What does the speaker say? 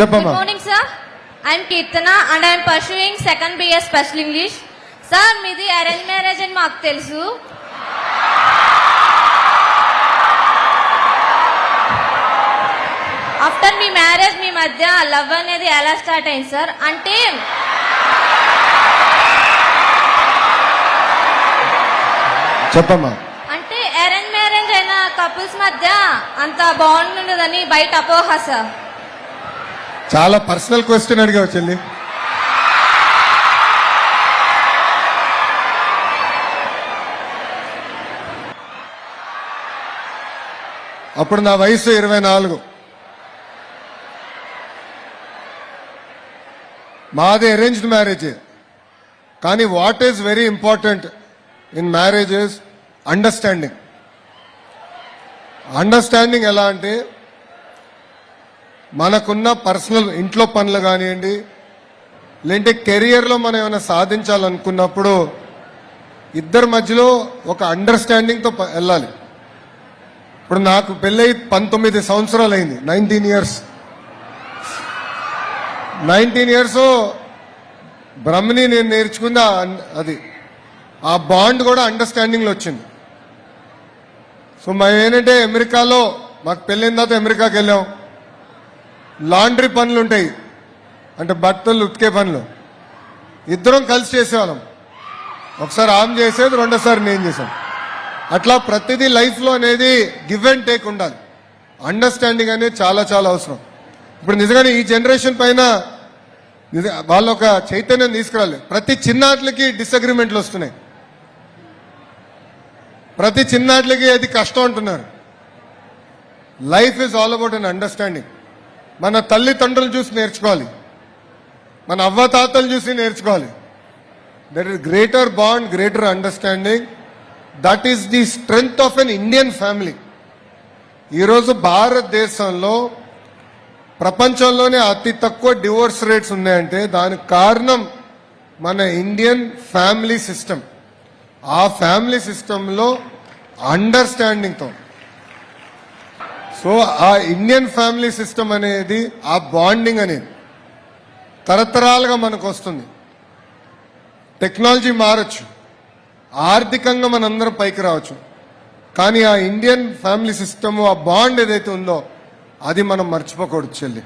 చెప్పమ్మా. Good morning, sir. I am Kirtana and I am pursuing second BS Special English. Sir, మీది arrange marriage అని మాకు తెలుసు. After మీ marriage మీ మధ్య love అనేది ఎలా స్టార్ట్ అయింది సార్? అంటే చెప్పమ్మా. అంటే అరేంజ్ మ్యారేజ్ అయిన కపుల్స్ మధ్య అంత బాగుండదని బయట అపోహ సార్. చాలా పర్సనల్ క్వశ్చన్ అడిగావు చెల్లి. అప్పుడు నా వయసు 24. మాది అరేంజ్డ్ మ్యారేజ్. కానీ what is very important in marriage is understanding. Understanding ఎలా అంటే మనకున్న పర్సనల్ ఇంట్లో పనులు కానివ్వండి, లేదంటే కెరియర్లో మనం ఏమైనా సాధించాలనుకున్నప్పుడు ఇద్దరి మధ్యలో ఒక అండర్స్టాండింగ్తో వెళ్ళాలి. ఇప్పుడు నాకు పెళ్ళై 19 సంవత్సరాలు అయింది. 19 ఇయర్స్. 19 ఇయర్స్ బ్రహ్మని నేను నేర్చుకుంది అది. ఆ బాండ్ కూడా అండర్స్టాండింగ్లో వచ్చింది. సో మేము ఏంటంటే అమెరికాలో మాకు పెళ్ళైన తర్వాత అమెరికాకి వెళ్ళాం. లాండ్రీ పనులు ఉంటాయి, అంటే బట్టలు ఉతికే పనులు ఇద్దరం కలిసి చేసేవాళ్ళం. ఒకసారి ఆమె చేసేది, రెండోసారి నేను చేశాను. అట్లా ప్రతిదీ లైఫ్లో అనేది గివ్ అండ్ టేక్ ఉండాలి. అండర్స్టాండింగ్ అనేది చాలా చాలా అవసరం. ఇప్పుడు నిజంగానే ఈ జనరేషన్ పైన వాళ్ళు ఒక చైతన్యం తీసుకురాలి. ప్రతి చిన్నాట్లకి డిసగ్రిమెంట్లు వస్తున్నాయి. ప్రతి చిన్నాట్లకి అది కష్టం అంటున్నారు. Life is all about an understanding. మన తల్లిదండ్రులు చూసి నేర్చుకోవాలి, మన అవ్వతాతలు చూసి నేర్చుకోవాలి. That is greater bond, greater understanding. That is the strength of an Indian family. ఈరోజు భారతదేశంలో ప్రపంచంలోనే అతి తక్కువ డివోర్స్ రేట్స్ ఉన్నాయంటే దానికి కారణం మన ఇండియన్ ఫ్యామిలీ సిస్టమ్. ఆ ఫ్యామిలీ సిస్టంలో అండర్స్టాండింగ్తో. సో ఆ ఇండియన్ ఫ్యామిలీ సిస్టమ్ అనేది, ఆ బాండింగ్ అనేది తరతరాలుగా మనకు వస్తుంది. టెక్నాలజీ మారచ్చు, ఆర్థికంగా మనందరం పైకి రావచ్చు, కానీ ఆ ఇండియన్ ఫ్యామిలీ సిస్టమ్, ఆ బాండ్ ఏదైతే ఉందో అది మనం మర్చిపోకూడదు చెల్లి.